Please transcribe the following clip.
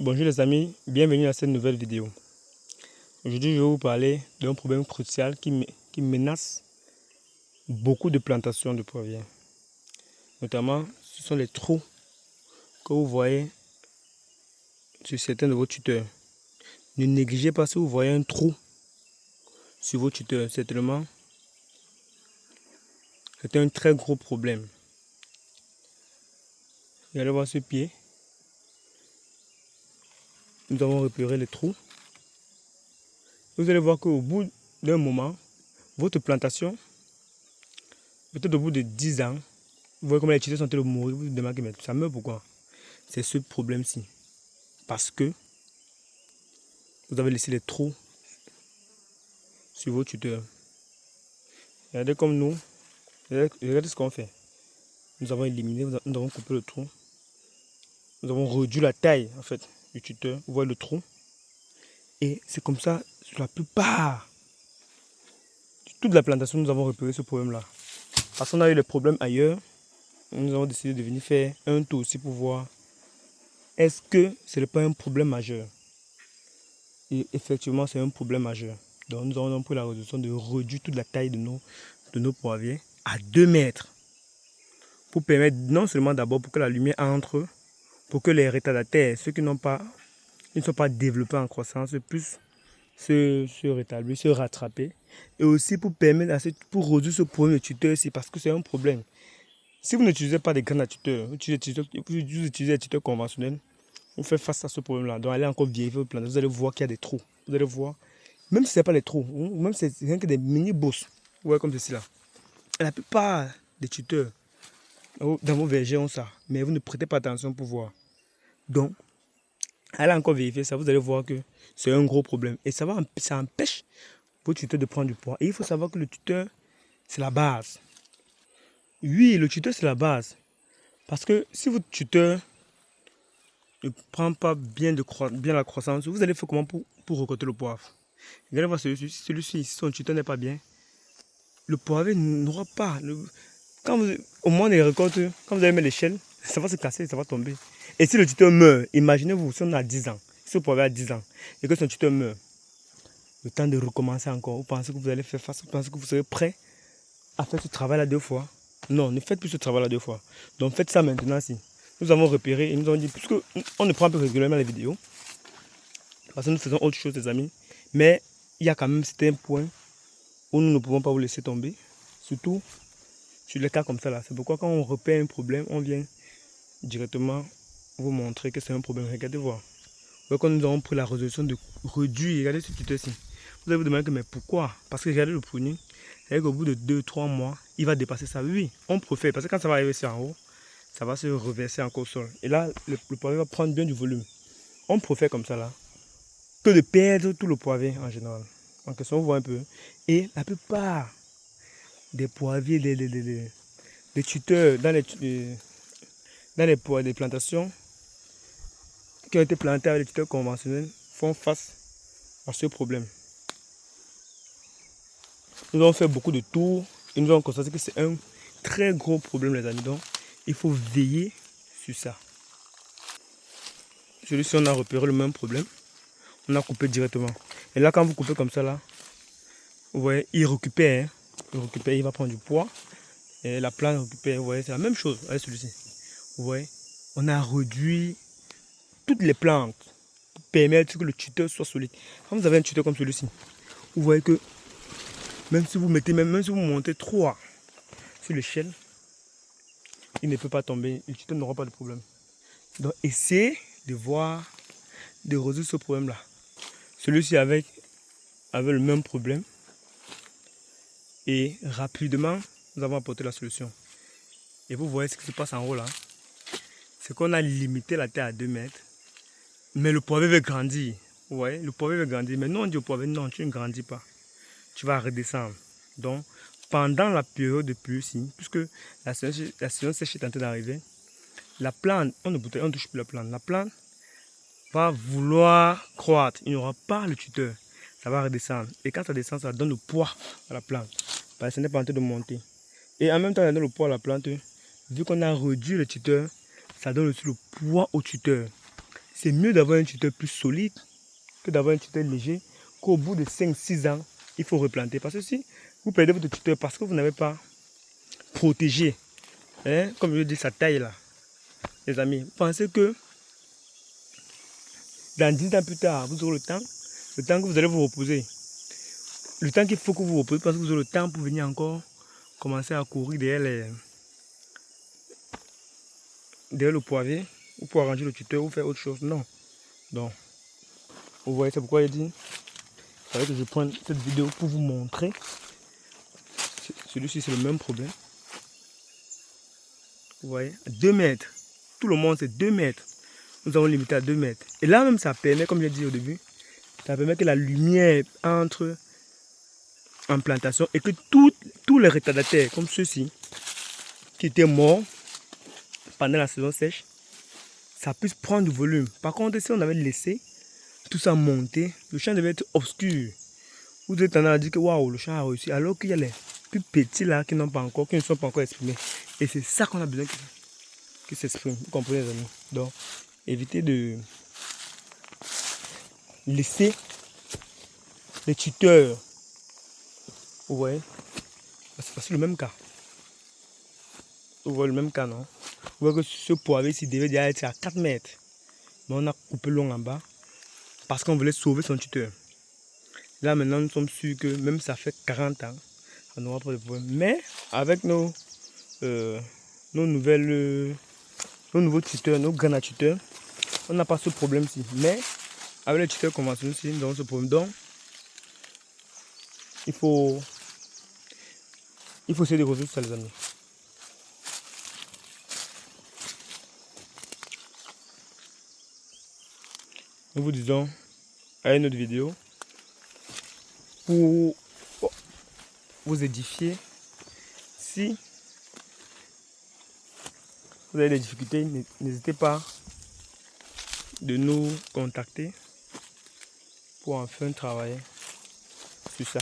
Bonjour les amis, bienvenue à cette nouvelle vidéo. Aujourd'hui, je vais vous parler d'un problème crucial qui menace beaucoup de plantations de poivriers. Notamment, ce sont les trous que vous voyez sur certains de vos tuteurs. Ne négligez pas si vous voyez un trou sur vos tuteurs. Certainement, c'est un très gros problème. Et allez voir ce pied. Nous avons repéré les trous. Vous allez voir qu'au bout d'un moment, votre plantation, peut-être au bout de 10 ans, vous voyez comme les tuteurs sont en train de mourir. Vous vous demandez, mais ça meurt pourquoi? C'est ce problème-ci. Parce que vous avez laissé les trous sur vos tuteurs. Regardez comme nous, regardez ce qu'on fait. Nous avons éliminé, nous avons coupé le trou. Nous avons réduit la taille en fait du tuteur. Vous voyez le trou. Et c'est comme ça, sur la plupart de toute la plantation, nous avons repéré ce problème-là. Parce qu'on a eu les problèmes ailleurs, nous avons décidé de venir faire un tour aussi pour voir est-ce que ce n'est pas un problème majeur. Et effectivement, c'est un problème majeur. Donc nous avons pris la résolution de réduire toute la taille de nos poivriers à 2 mètres. Pour permettre non seulement d'abord pour que la lumière entre, pour que les retardataires, ceux qui ne sont pas développés en croissance, puissent se rétablir, se rattraper. Et aussi pour permettre, pour résoudre ce problème de tuteur ici, parce que c'est un problème. Si vous n'utilisez pas des grands tuteurs, vous utilisez des tuteurs conventionnels, vous faites face à ce problème-là. Donc allez encore vérifier votre plantation, vous allez voir qu'il y a des trous. Vous allez voir, même si ce n'est pas des trous, même si c'est rien que des mini-bosses, vous voyez comme ceci là. La plupart des tuteurs dans vos vergers ont ça, mais vous ne prêtez pas attention pour voir. Donc, allez encore vérifier ça, vous allez voir que c'est un gros problème. Et ça empêche vos tuteurs de prendre du poids. Et il faut savoir que le tuteur, c'est la base. Oui, le tuteur, c'est la base. Parce que si votre tuteur ne prend pas bien la croissance, vous allez faire comment pour récolter le poivre? Vous allez voir celui-ci, si son tuteur n'est pas bien, le poivre n'aura pas. Au moment des récoltes, quand vous allez mettre l'échelle, ça va se casser, ça va tomber. Et si le tuteur meurt, imaginez-vous, si on a 10 ans, si le poivre a 10 ans, et que son tuteur meurt, le temps de recommencer encore, vous pensez que vous allez faire face, vous pensez que vous serez prêt à faire ce travail-là 2 fois? Non, ne faites plus ce travail-là 2 fois. Donc faites ça maintenant si. Nous avons repéré et nous avons dit, puisque on ne prend plus régulièrement les vidéos, parce que nous faisons autre chose les amis, mais il y a quand même certains points où nous ne pouvons pas vous laisser tomber, surtout sur les cas comme ça là. C'est pourquoi quand on repère un problème, on vient directement vous montrer que c'est un problème. Regardez voir. Quand nous avons pris la résolution de réduire, regardez ce tuteur-ci. Vous allez vous demander mais pourquoi? Parce que regardez le prunier, et qu'au bout de 2-3 mois, il va dépasser ça. Oui, on préfère, parce que quand ça va arriver ici en haut, ça va se reverser encore au sol. Et là, le poivre va prendre bien du volume. On préfère comme ça là, que de perdre tout le poivre en général. En question, on voit un peu. Et la plupart des poivriers, des tuteurs dans les plantations qui ont été plantés avec les tuteurs conventionnels font face à ce problème. Nous avons fait beaucoup de tours et nous avons constaté que c'est un très gros problème les amis. Donc il faut veiller sur ça. Celui-ci on a repéré le même problème. On a coupé directement. Et là quand vous coupez comme ça là, vous voyez il récupère. Il récupère, il va prendre du poids. Et la plante récupère, vous voyez c'est la même chose avec celui-ci. Vous voyez, on a réduit toutes les plantes pour permettre que le tuteur soit solide. Quand vous avez un tuteur comme celui-ci, vous voyez que même si vous montez 3 sur l'échelle, il ne peut pas tomber, le tuteur n'aura pas de problème. Donc essayez de voir, de résoudre ce problème-là. Celui-ci avait le même problème. Et rapidement, nous avons apporté la solution. Et vous voyez ce qui se passe en haut là. C'est qu'on a limité la taille à 2 mètres. Mais le poivre veut grandir. Vous voyez, le poivre veut grandir. Mais nous on dit au poivre, non, tu ne grandis pas. Tu vas redescendre. Donc, pendant la période de pluie, puisque la saison sèche est en train d'arriver, la plante, on ne touche plus la plante. La plante va vouloir croître. Il n'y aura pas le tuteur. Ça va redescendre. Et quand ça descend, ça donne le poids à la plante. Parce que ce n'est pas en train de monter. Et en même temps, ça donne le poids à la plante. Vu qu'on a réduit le tuteur, ça donne aussi le poids au tuteur. c'est mieux d'avoir un tuteur plus solide que d'avoir un tuteur léger, qu'au bout de 5-6 ans, il faut replanter. Parce que si vous perdez votre tuteur parce que vous n'avez pas protégé, hein, comme je dis, sa taille là, les amis, pensez que dans 10 ans plus tard, vous aurez le temps que vous allez vous reposer, le temps qu'il faut que vous vous reposez, parce que vous aurez le temps pour venir encore commencer à courir derrière le poirier, ou pour arranger le tuteur, ou faire autre chose. Non. Donc, vous voyez, c'est pourquoi il dit, il fallait que je prenne cette vidéo pour vous montrer. Celui-ci, c'est le même problème. Vous voyez, 2 mètres. Tout le monde, c'est 2 mètres. Nous avons limité à 2 mètres. Et là même, ça permet, comme j'ai dit au début, ça permet que la lumière entre en plantation et que tous les retardataires, comme ceux-ci, qui étaient morts pendant la saison sèche, ça puisse prendre du volume. Par contre, si on avait laissé tout ça monter, le champ devait être obscur. Vous êtes tendance à dire que waouh, le champ a réussi, alors qu'il y a les plus petits là qui ne sont pas encore exprimés. Et c'est ça qu'on a besoin qu'ils s'expriment. Vous comprenez, les amis? Donc, évitez de laisser les tuteurs. Vous voyez? C'est le même cas. Vous voyez le même cas, non? Vous voyez que ce poirier ici devait déjà être à 4 mètres. Mais on a coupé long en bas parce qu'on voulait sauver son tuteur. Là maintenant nous sommes sûrs que même ça fait 40 ans, on n'aura pas de problème. Mais avec nos nouveaux tuteurs, nos grands tuteurs, on n'a pas ce problème-ci. Mais avec les tuteurs conventionnels, nous avons ce problème. Donc, il faut essayer de résoudre ça, les amis. Nous vous disons à une autre vidéo pour vous édifier. Si vous avez des difficultés, n'hésitez pas de nous contacter pour enfin travailler sur ça.